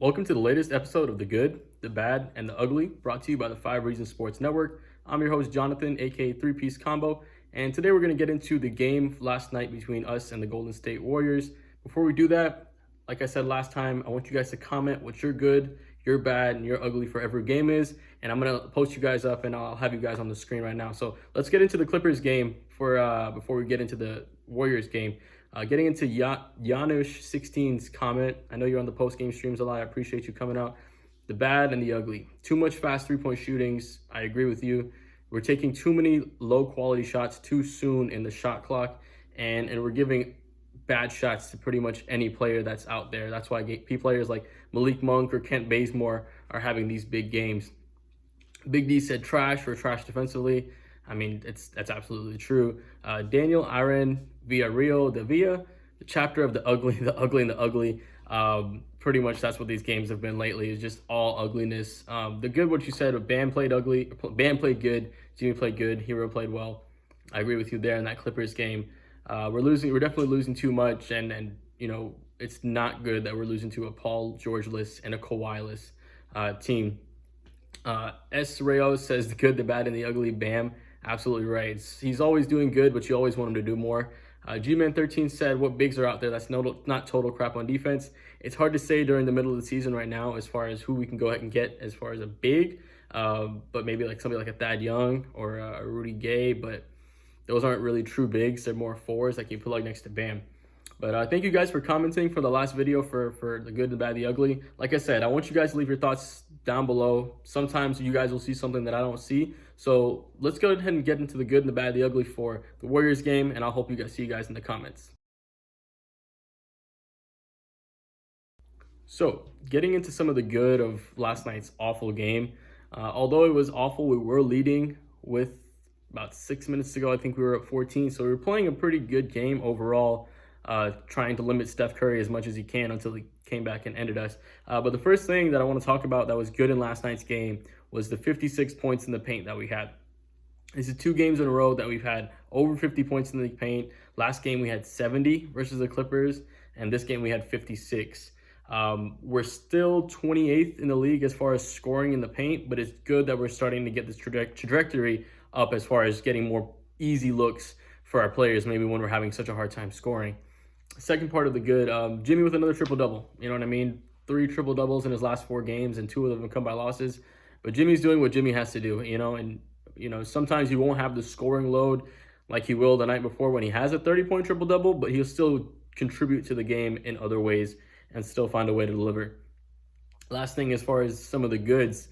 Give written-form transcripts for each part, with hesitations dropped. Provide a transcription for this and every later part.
Welcome to the latest episode of The Good, The Bad, and The Ugly, brought to you by the 5 Reasons Sports Network. I'm your host, Jonathan, aka 3 Piece Combo, and today we're going to get into the game last night between us and the Golden State Warriors. Before we do that, like I said last time, I want you guys to comment what your good, your bad, and your ugly for every game is, and I'm going to post you guys up, and I'll have you guys on the screen right now. So let's get into the Clippers game before we get into the Warriors game. Getting into Janusz16's comment. I know you're on the post-game streams a lot. I appreciate you coming out. The bad and the ugly. Too much fast three-point shootings. I agree with you. We're taking too many low-quality shots too soon in the shot clock, and we're giving bad shots to pretty much any player that's out there. That's why players like Malik Monk or Kent Bazemore are having these big games. Big D said trash or trash defensively. I mean, that's absolutely true. Daniel Aaron Villarreal de Villa, the chapter of the ugly, the ugly, and the ugly. Pretty much that's what these games have been lately, is just all ugliness. The good, what you said, Bam played ugly, Bam played good, Jimmy played good, Hero played well. I agree with you there in that Clippers game. We're definitely losing too much, and you know, it's not good that we're losing to a Paul George-less and a Kawhi-less team. S. Reyes says the good, the bad, and the ugly. Bam. Absolutely right. He's always doing good, but you always want him to do more. G-Man13 said, what bigs are out there? That's not total crap on defense. It's hard to say during the middle of the season right now as far as who we can go ahead and get as far as a big, but maybe like somebody like a Thad Young or a Rudy Gay, but those aren't really true bigs. They're more fours like you put like next to Bam. But thank you guys for commenting for the last video for the good, the bad, the ugly. Like I said, I want you guys to leave your thoughts down below. Sometimes you guys will see something that I don't see. So let's go ahead and get into the good, the bad, the ugly for the Warriors game, and I'll hope you guys see you guys in the comments. So getting into some of the good of last night's awful game. Although it was awful, we were leading with about 6 minutes to go. I think we were at 14. So we were playing a pretty good game overall. Trying to limit Steph Curry as much as he can until he came back and ended us. But the first thing that I want to talk about that was good in last night's game was the 56 points in the paint that we had. This is 2 games in a row that we've had over 50 points in the paint. Last game we had 70 versus the Clippers, and this game we had 56. We're still 28th in the league as far as scoring in the paint, but it's good that we're starting to get this trajectory up as far as getting more easy looks for our players, maybe when we're having such a hard time scoring. Second part of the good, Jimmy with another triple-double. You know what I mean? 3 triple-doubles in his last 4 games, and 2 of them come by losses. But Jimmy's doing what Jimmy has to do, you know, and sometimes you won't have the scoring load like he will the night before when he has a 30-point triple-double, but he'll still contribute to the game in other ways and still find a way to deliver. Last thing, as far as some of the goods,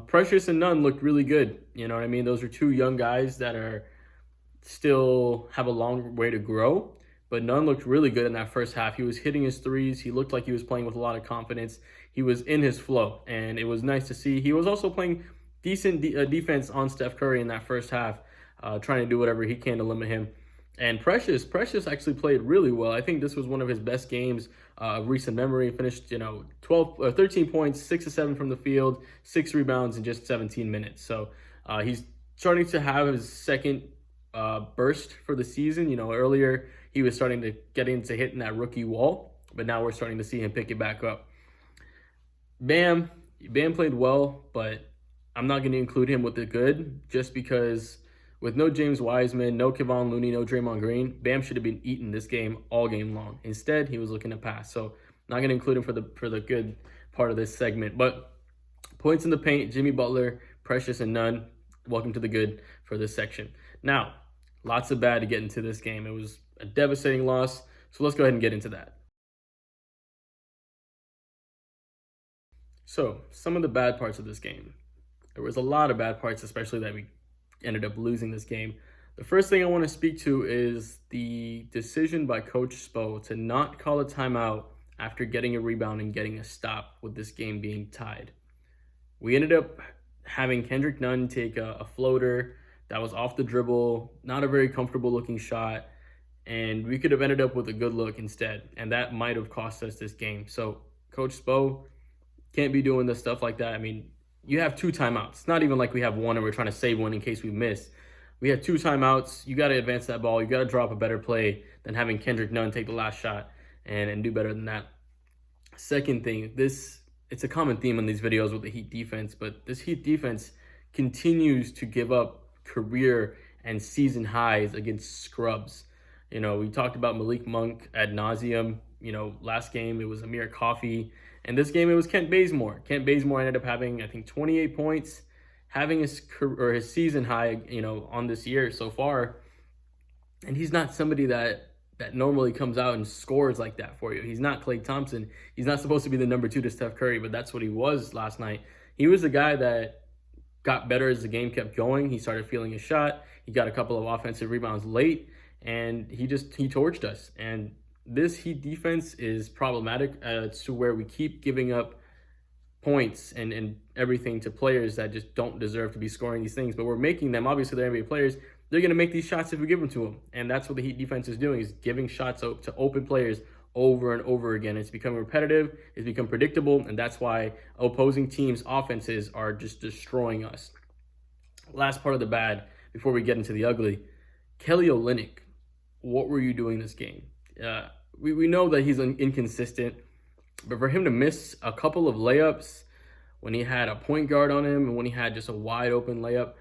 Precious and Nunn looked really good. You know what I mean? Those are 2 young guys that are still have a long way to grow, but Nunn looked really good in that first half. He was hitting his threes. He looked like he was playing with a lot of confidence. He was in his flow, and it was nice to see. He was also playing decent defense on Steph Curry in that first half, trying to do whatever he can to limit him. And Precious actually played really well. I think this was one of his best games of recent memory. He finished, 13 points, 6 of 7 from the field, 6 rebounds in just 17 minutes. So he's starting to have his second burst for the season. Earlier he was starting to get into hitting that rookie wall, but now we're starting to see him pick it back up. Bam played well, but I'm not going to include him with the good just because with no James Wiseman, no Kevon Looney, no Draymond Green, Bam should have been eating this game all game long. Instead, he was looking to pass. So not going to include him for the good part of this segment. But points in the paint, Jimmy Butler, Precious, and Nunn. Welcome to the good for this section. Now, lots of bad to get into this game. It was a devastating loss. So let's go ahead and get into that. So some of the bad parts of this game. There was a lot of bad parts, especially that we ended up losing this game. The first thing I want to speak to is the decision by Coach Spo to not call a timeout after getting a rebound and getting a stop with this game being tied. We ended up having Kendrick Nunn take a floater that was off the dribble, not a very comfortable looking shot, and we could have ended up with a good look instead, and that might have cost us this game. So Coach Spo can't be doing this stuff like that. I mean, you have 2 timeouts. It's not even like we have one and we're trying to save one in case we miss. We have 2 timeouts. You got to advance that ball. You got to drop a better play than having Kendrick Nunn take the last shot and do better than that. Second thing, this it's a common theme in these videos with the Heat defense, but this Heat defense continues to give up career and season highs against scrubs. You know, we talked about Malik Monk ad nauseum. You know, last game it was Amir Coffey, and this game it was Kent Bazemore. Kent Bazemore ended up having, I think, 28 points, having his season high, you know, on this year so far. And he's not somebody that normally comes out and scores like that for you. He's not Klay Thompson. He's not supposed to be the number 2 to Steph Curry, but that's what he was last night. He was the guy that got better as the game kept going. He started feeling his shot. He got a couple of offensive rebounds late, and he torched us. And this Heat defense is problematic to where we keep giving up points and everything to players that just don't deserve to be scoring these things. But we're making them. Obviously, they're NBA players. They're going to make these shots if we give them to them. And that's what the Heat defense is doing, is giving shots to open players over and over again. It's become repetitive. It's become predictable. And that's why opposing teams' offenses are just destroying us. Last part of the bad before we get into the ugly. Kelly Olynyk, what were you doing this game? We know that he's inconsistent. But for him to miss a couple of layups when he had a point guard on him and when he had just a wide open layup,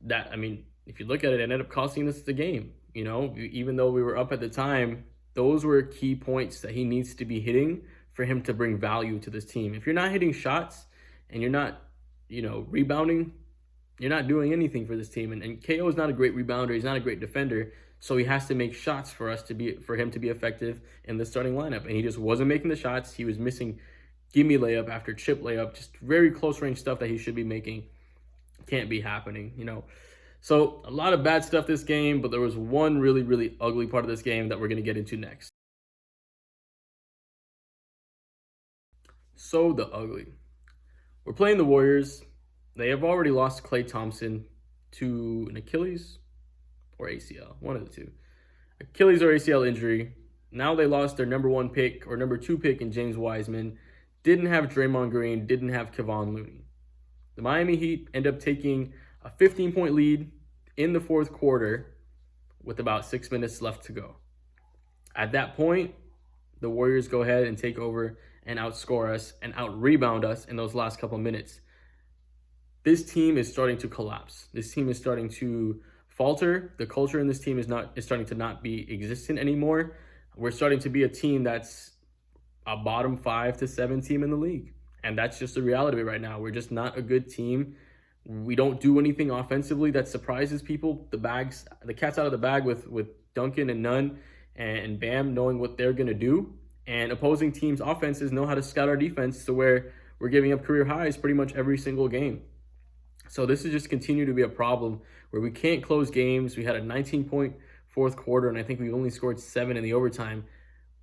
that, I mean, if you look at it, it ended up costing us the game. You know, even though we were up at the time, those were key points that he needs to be hitting for him to bring value to this team. If you're not hitting shots and you're not, you know, rebounding, you're not doing anything for this team. And KO is not a great rebounder. He's not a great defender. So he has to make shots for him to be effective in the starting lineup. And he just wasn't making the shots. He was missing gimme layup after chip layup, just very close range stuff that he should be making. Can't be happening, you know. So a lot of bad stuff this game, but there was one really, really ugly part of this game that we're going to get into next. So the ugly. We're playing the Warriors. They have already lost Klay Thompson to an Achilles or ACL, one of the two. Achilles or ACL injury. Now they lost their number 1 pick or number 2 pick in James Wiseman. Didn't have Draymond Green, didn't have Kevon Looney. The Miami Heat end up taking a 15-point lead in the fourth quarter with about 6 minutes left to go. At that point, the Warriors go ahead and take over and outscore us and out-rebound us in those last couple minutes. This team is starting to collapse. This team is starting to falter. The culture in this team is starting to not be existent anymore. We're starting to be a team that's a bottom 5 to 7 team in the league. And that's just the reality of it right now. We're just not a good team. We don't do anything offensively that surprises people. The cat's out of the bag with Duncan and Nunn and Bam knowing what they're going to do. And opposing teams' offenses know how to scout our defense to where we're giving up career highs pretty much every single game. So this is just continue to be a problem where we can't close games. We had a 19-point fourth quarter, and I think we only scored 7 in the overtime.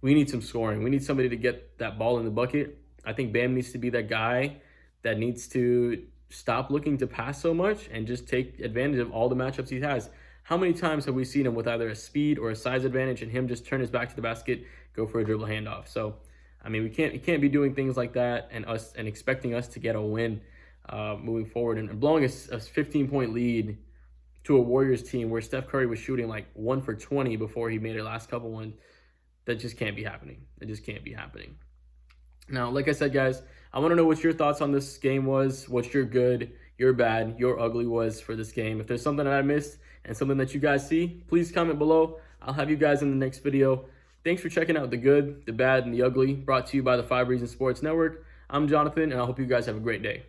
We need some scoring. We need somebody to get that ball in the bucket. I think Bam needs to be that guy that needs to stop looking to pass so much and just take advantage of all the matchups he has. How many times have we seen him with either a speed or a size advantage and him just turn his back to the basket, go for a dribble handoff? So, I mean, we can't be doing things like that and expecting us to get a win moving forward and blowing a 15-point lead to a Warriors team where Steph Curry was shooting like 1 for 20 before he made a last couple ones. That just can't be happening. It just can't be happening. Now, like I said, guys, I want to know what your thoughts on this game was, what your good, your bad, your ugly was for this game. If there's something that I missed and something that you guys see, please comment below. I'll have you guys in the next video. Thanks for checking out the good, the bad, and the ugly, brought to you by the 5 Reasons Sports Network. I'm Jonathan, and I hope you guys have a great day.